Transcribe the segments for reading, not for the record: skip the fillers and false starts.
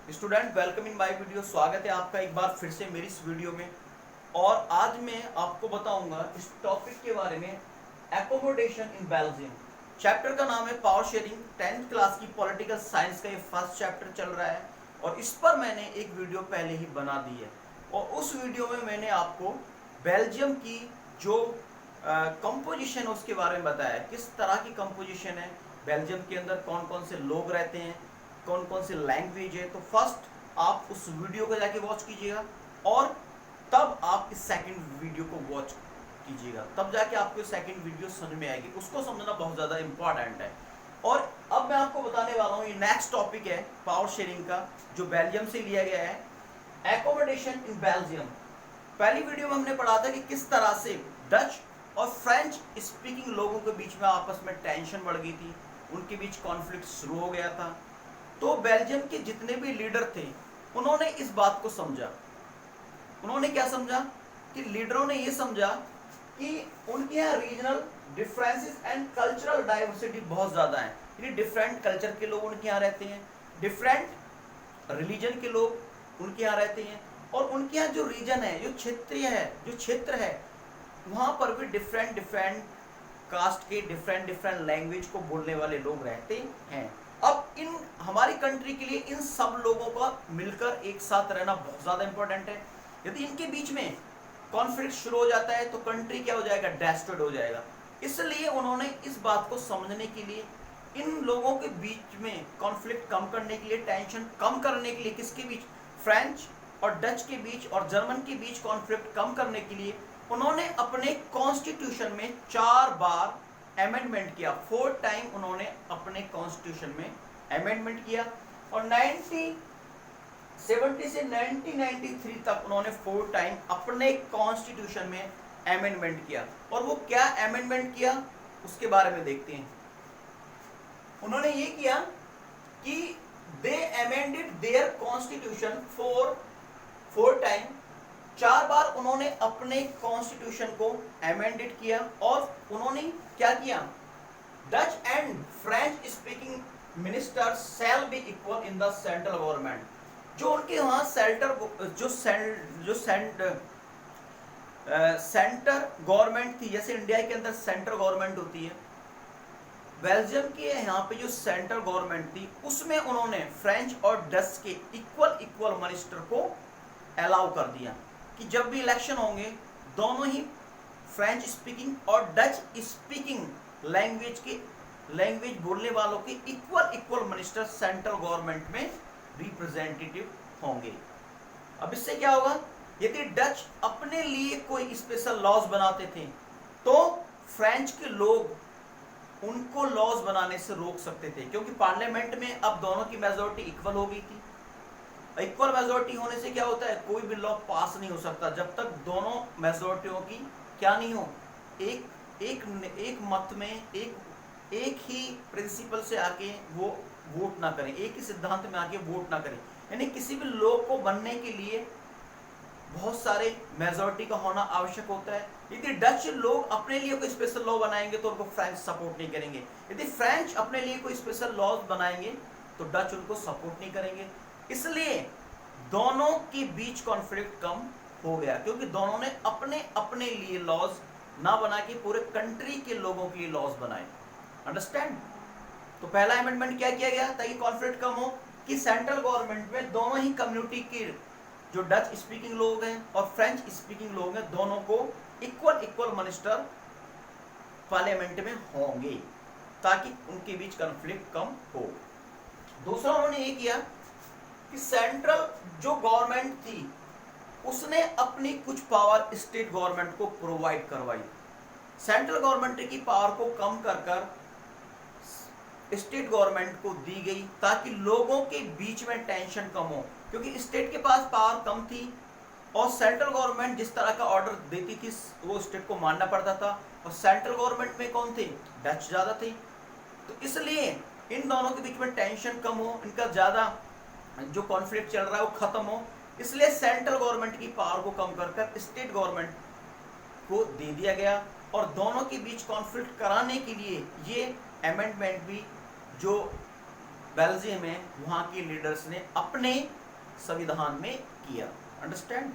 Student welcome in my video. स्वागत है आपका एक बार फिर से मेरी इस वीडियो में। और आज मैं आपको बताऊंगा इस टॉपिक के बारे में, एकोमोडेशन इन बेल्जियम। चैप्टर का नाम है पावर शेयरिंग। 10th क्लास की पॉलिटिकल साइंस का ये फर्स्ट चैप्टर चल रहा है और इस पर मैंने एक वीडियो पहले ही बना दी है और उस वीडियो में मैंने आपको बेल्जियम की जो कंपोजिशन है उसके बारे में बताया, किस तरह की कंपोजिशन है, बेल्जियम के अंदर कौन कौन से लोग रहते हैं, कौन कौन सी लैंग्वेज है। तो फर्स्ट आप उस वीडियो को जाके वॉच कीजिएगा और तब आप इस सेकंड वीडियो को वॉच कीजिएगा, तब जाके आपको सेकंड वीडियो समझ में आएगी। उसको समझना बहुत ज़्यादा इंपॉर्टेंट है। और अब मैं आपको बताने वाला हूँ, ये नेक्स्ट टॉपिक है पावर शेयरिंग का, जो बेल्जियम से लिया गया है, एकोमोडेशन इन बेल्जियम। पहली वीडियो में हमने पढ़ा था कि किस तरह से डच और फ्रेंच स्पीकिंग लोगों के बीच में आपस में टेंशन बढ़ गई थी, उनके बीच कॉन्फ्लिक्ट शुरू हो गया था। तो बेल्जियम के जितने भी लीडर थे उन्होंने इस बात को समझा। उन्होंने क्या समझा कि लीडरों ने ये समझा कि उनके यहाँ regional differences and cultural diversity बहुत ज़्यादा है, यानी डिफरेंट कल्चर के लोग उनके यहाँ रहते हैं, डिफरेंट रिलीजन के लोग उनके यहाँ रहते हैं और उनके यहाँ जो रीजन है, जो क्षेत्रीय है, जो क्षेत्र है, वहाँ पर भी डिफरेंट डिफरेंट कास्ट के डिफरेंट लैंग्वेज को बोलने वाले लोग रहते हैं। अब इन हमारी कंट्री के लिए इन सब लोगों का मिलकर एक साथ रहना बहुत ज़्यादा इंपॉर्टेंट है। यदि इनके बीच में कॉन्फ्लिक्ट शुरू हो जाता है तो कंट्री क्या हो जाएगा, डेस्ट्रॉयड हो जाएगा। इसलिए उन्होंने इस बात को समझने के लिए, इन लोगों के बीच में कॉन्फ्लिक्ट कम करने के लिए, टेंशन कम करने के लिए, किसके बीच, फ्रेंच और डच के बीच और जर्मन के बीच कॉन्फ्लिक्ट कम करने के लिए उन्होंने अपने कॉन्स्टिट्यूशन में 4 बार अमेंडमेंट किया। 4 टाइम उन्होंने अपने कॉन्स्टिट्यूशन में अमेंडमेंट किया और 1970 से 1993 तक उन्होंने 4 टाइम अपने कॉन्स्टिट्यूशन में अमेंडमेंट किया। और वो क्या अमेंडमेंट किया उसके बारे में देखते हैं। उन्होंने ये किया कि they amended their constitution four time. 4 बार उन्होंने अपने कॉन्स्टिट्यूशन को अमेंडेड किया और उन्होंने क्या किया, Dutch and French speaking minister shall be equal in the central government. जो उनके वहाँ सेंटर गवर्नमेंट थी, जैसे इंडिया के अंदर सेंट्रल गवर्नमेंट होती है, बेल्जियम के यहाँ पे जो सेंट्रल गवर्नमेंट थी उसमें उन्होंने फ्रेंच और डच के इक्वल मिनिस्टर को अलाउ कर दिया कि जब भी इलेक्शन होंगे दोनों ही फ्रेंच स्पीकिंग और डच स्पीकिंग लैंग्वेज बोलने वालों के इक्वल मिनिस्टर सेंट्रल गवर्नमेंट में रिप्रेजेंटेटिव होंगे। अब इससे क्या होगा, यदि डच अपने लिए कोई स्पेशल लॉज बनाते थे तो फ्रेंच के लोग उनको लॉज बनाने से रोक सकते थे, क्योंकि पार्लियामेंट में अब दोनों की मेजोरिटी इक्वल हो गई थी। इक्वल मेजोरिटी होने से क्या होता है, कोई भी लॉ पास नहीं हो सकता जब तक दोनों मेजोरिटियों की क्या नहीं हो, एक मत में एक ही प्रिंसिपल से आके वो वोट ना करें, एक ही सिद्धांत में आके वोट ना करें। यानी किसी भी लॉ को बनने के लिए बहुत सारे मेजोरिटी का होना आवश्यक होता है। यदि डच लोग अपने लिए कोई स्पेशल लॉ बनाएंगे तो उनको फ्रेंच सपोर्ट नहीं करेंगे, यदि फ्रेंच अपने लिए कोई स्पेशल लॉ बनाएंगे तो डच उनको सपोर्ट नहीं करेंगे। इसलिए दोनों के बीच कॉन्फ्लिक्ट कम हो गया, क्योंकि दोनों ने अपने अपने लिए लॉज ना बना के पूरे कंट्री के लोगों के लिए लॉज बनाए। अंडरस्टैंड। तो पहला अमेंडमेंट क्या किया गया ताकि कॉन्फ्लिक्ट कम हो, कि सेंट्रल गवर्नमेंट में दोनों ही कम्युनिटी के जो डच स्पीकिंग लोग हैं और फ्रेंच स्पीकिंग लोग हैं दोनों को इक्वल मिनिस्टर पार्लियामेंट में होंगे ताकि उनके बीच कॉन्फ्लिक्ट कम हो। दूसरा उन्होंने ये किया कि सेंट्रल जो गवर्नमेंट थी उसने अपनी कुछ पावर स्टेट गवर्नमेंट को प्रोवाइड करवाई। सेंट्रल गवर्नमेंट की पावर को कम कर स्टेट गवर्नमेंट को दी गई ताकि लोगों के बीच में टेंशन कम हो, क्योंकि स्टेट के पास पावर कम थी और सेंट्रल गवर्नमेंट जिस तरह का ऑर्डर देती थी वो स्टेट को मानना पड़ता था। और सेंट्रल गवर्नमेंट में कौन थे, डच ज़्यादा थे। तो इसलिए इन दोनों के बीच में टेंशन कम हो, इनका ज़्यादा जो कॉन्फ्लिक्ट चल रहा है वो खत्म हो, इसलिए सेंट्रल गवर्नमेंट की पावर को कम कर स्टेट गवर्नमेंट को दे दिया गया। और दोनों के बीच कॉन्फ्लिक्ट कराने के लिए ये अमेंडमेंट भी जो बेल्जियम में वहां के लीडर्स ने अपने संविधान में किया। अंडरस्टैंड।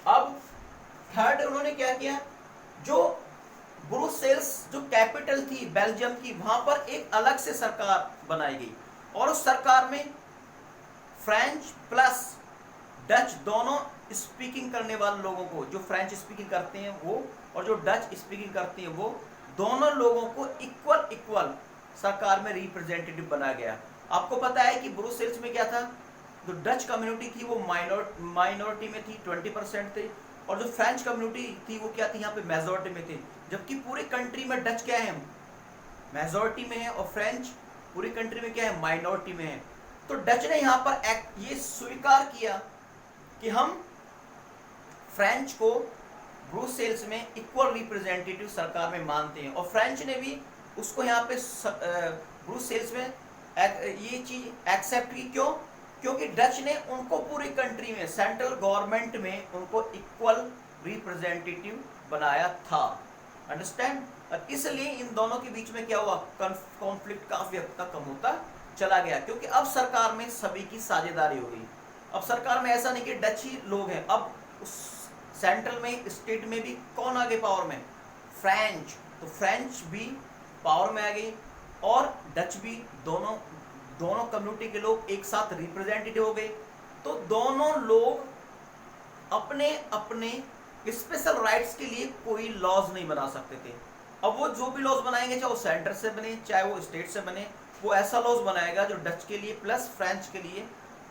अब थर्ड उन्होंने क्या किया, जो ब्रुसेल्स जो कैपिटल थी बेल्जियम की, वहां पर एक अलग से सरकार बनाई गई और उस सरकार में फ्रेंच प्लस डच दोनों स्पीकिंग करने वाले लोगों को, जो फ्रेंच स्पीकिंग करते हैं वो और जो डच स्पीकिंग करते हैं वो, दोनों लोगों को इक्वल इक्वल सरकार में रिप्रेजेंटेटिव बनाया गया। आपको पता है कि ब्रुसेल्स में क्या था, जो डच कम्युनिटी थी वो माइनॉरिटी में थी, 20% थे, और जो फ्रेंच कम्युनिटी थी वो क्या थी, यहाँ पे मेजॉरिटी में थी। जबकि पूरी कंट्री में डच क्या है, मेजॉरिटी में है, और फ्रेंच पूरी कंट्री में क्या है, माइनॉरिटी में है। तो डच ने यहाँ पर ये स्वीकार किया कि हम फ्रेंच को ब्रुसेल्स में इक्वल रिप्रेजेंटेटिव सरकार में मानते हैं, और फ्रेंच ने भी उसको यहाँ पे ब्रुसेल्स में ये चीज एक्सेप्ट की। क्यों? क्योंकि डच ने उनको पूरी कंट्री में सेंट्रल गवर्नमेंट में उनको इक्वल रिप्रेजेंटेटिव बनाया था। अंडरस्टैंड। और इसलिए इन दोनों के बीच में क्या हुआ, कॉन्फ्लिक्ट काफी हद तक कम होता चला गया, क्योंकि अब सरकार में सभी की साझेदारी हो गई। अब सरकार में ऐसा नहीं कि डच ही लोग हैं, अब उस सेंट्रल में स्टेट में भी कौन आगे पावर में, फ्रेंच। तो फ्रेंच भी पावर में आ गई और डच भी, दोनों कम्युनिटी के लोग एक साथ रिप्रेजेंटेटिव हो गए। तो दोनों लोग अपने अपने स्पेशल राइट्स के लिए कोई लॉज नहीं बना सकते थे। अब वो जो भी लॉज बनाएंगे, चाहे वो सेंटर से बने चाहे वो स्टेट से बने, वो ऐसा लॉज बनाएगा जो डच के लिए प्लस फ्रेंच के लिए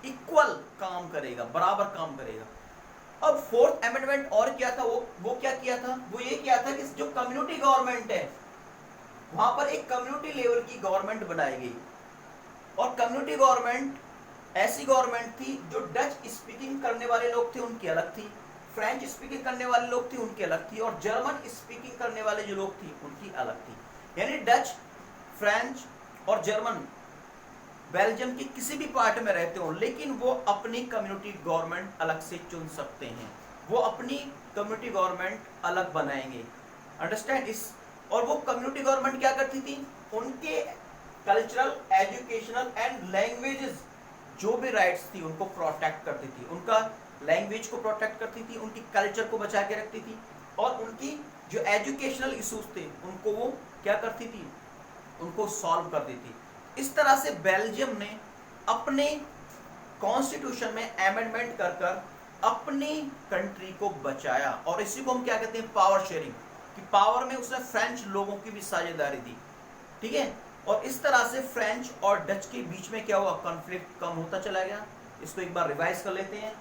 इक्वल काम करेगा, बराबर काम करेगा। अब फोर्थ अमेंडमेंट और क्या था, वो क्या किया था, वो ये किया था कि जो कम्युनिटी गवर्नमेंट है वहां पर एक कम्युनिटी लेवल की गवर्नमेंट बनाई गई। और कम्युनिटी गवर्नमेंट ऐसी गवर्नमेंट थी जो डच स्पीकिंग करने वाले लोग थे उनकी अलग थी, फ्रेंच स्पीकिंग करने वाले लोग थे उनकी अलग थी, और जर्मन स्पीकिंग करने वाले जो लोग थे उनकी अलग थी। यानी डच, फ्रेंच और जर्मन बेल्जियम के किसी भी पार्ट में रहते हो, लेकिन वो अपनी कम्युनिटी गवर्नमेंट अलग से चुन सकते हैं, वो अपनी कम्युनिटी गवर्नमेंट अलग बनाएंगे। अंडरस्टैंड इस। और वो कम्युनिटी गवर्नमेंट क्या करती थी, उनके कल्चरल, एजुकेशनल एंड लैंग्वेजेस जो भी राइट्स थी उनको प्रोटेक्ट करती थी, उनका लैंग्वेज को प्रोटेक्ट करती थी, उनकी कल्चर को बचा के रखती थी, और उनकी जो एजुकेशनल इश्यूज थे उनको वो क्या करती थी, उनको सॉल्व करती थी। इस तरह से बेल्जियम ने अपने कॉन्स्टिट्यूशन में अमेंडमेंट कर कर अपनी कंट्री को बचाया, और इसी को हम क्या कहते हैं, पावर शेयरिंग, कि पावर में उसने फ्रेंच लोगों की भी साझेदारी दी। ठीक है। और इस तरह से फ्रेंच और डच के बीच में क्या हुआ, कॉन्फ्लिक्ट कम होता चला गया। इसको एक बार रिवाइज कर लेते हैं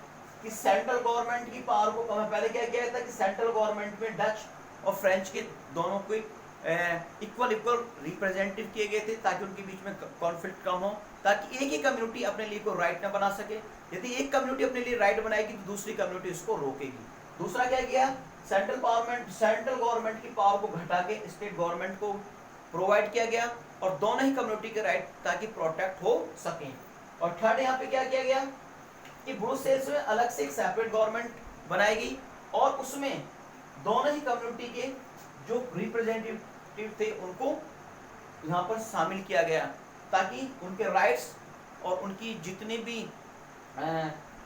कि सेंट्रल गवर्नमेंट की पावर को कम, पहले क्या किया था कि सेंट्रल गवर्नमेंट में डच और फ्रेंच के दोनों को इक्वल रिप्रेजेंटेटिव किए गए थे, ताकि उनके बीच में कॉन्फ्लिक्ट कम हो, ताकि एक ही कम्युनिटी अपने लिए कोई राइट ना बना सके। यदि एक कम्युनिटी अपने लिए राइट बनाएगी तो दूसरी कम्युनिटी उसको रोकेगी। दूसरा क्या किया, सेंट्रल गवर्नमेंट की पावर को घटा के स्टेट गवर्नमेंट को प्रोवाइड किया गया, और दोनों ही कम्युनिटी के राइट ताकि प्रोटेक्ट हो सकें। और थर्ड यहाँ पे क्या किया गया कि ब्रुसेल्स में अलग से एक सेपरेट गवर्नमेंट बनाई गई, और उसमें दोनों ही कम्युनिटी के जो रिप्रेजेंटेटिव थे उनको यहाँ पर शामिल किया गया, ताकि उनके राइट्स और उनकी जितने भी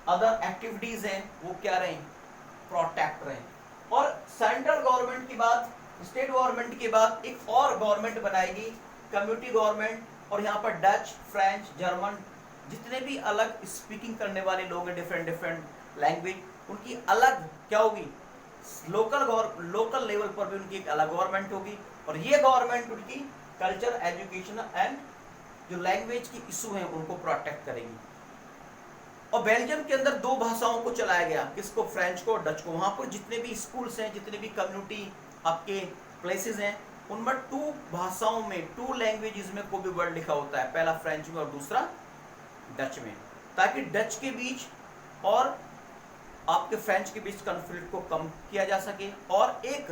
अदर एक्टिविटीज हैं वो क्या रहें, प्रोटेक्ट रहें। और सेंट्रल गवर्नमेंट के बाद, स्टेट गवर्नमेंट के बाद एक और गवर्नमेंट बनाएगी, कम्युनिटी गवर्नमेंट, और यहाँ पर डच, फ्रेंच, जर्मन जितने भी अलग स्पीकिंग करने वाले लोग हैं, डिफरेंट लैंग्वेज, उनकी अलग क्या होगी, लोकल लेवल पर भी उनकी एक अलग गवर्नमेंट होगी, और ये गवर्नमेंट उनकी कल्चर, एजुकेशन एंड जो लैंग्वेज की इशू हैं उनको प्रोटेक्ट करेगी। और बेल्जियम के अंदर दो भाषाओं को चलाया गया, किसको, फ्रेंच को और डच को। वहां पर जितने भी स्कूल्स हैं, जितने भी कम्युनिटी आपके प्लेसेस हैं, उनमें 2 भाषाओं में, 2 लैंग्वेजेस में कोई भी वर्ड लिखा होता है, पहला फ्रेंच में और दूसरा डच में, ताकि डच के बीच और आपके फ्रेंच के बीच कॉन्फ्लिक्ट को कम किया जा सके और एक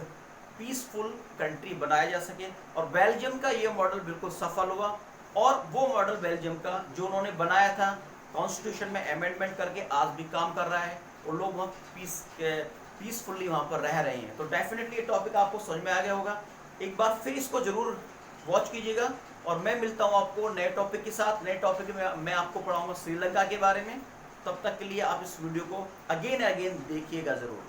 पीसफुल कंट्री बनाया जा सके। और बेल्जियम का ये मॉडल बिल्कुल सफल हुआ, और वो मॉडल बेल्जियम का जो उन्होंने बनाया था कॉन्स्टिट्यूशन में अमेंडमेंट करके आज भी काम कर रहा है, और लोग वहाँ पीसफुली वहाँ पर रह रहे हैं। तो डेफिनेटली ये टॉपिक आपको समझ में आ गया होगा। एक बार फिर इसको जरूर वॉच कीजिएगा, और मैं मिलता हूँ आपको नए टॉपिक के साथ। नए टॉपिक में मैं आपको पढ़ाऊंगा श्रीलंका के बारे में। तब तक के लिए आप इस वीडियो को अगेन अगेन देखिएगा ज़रूर।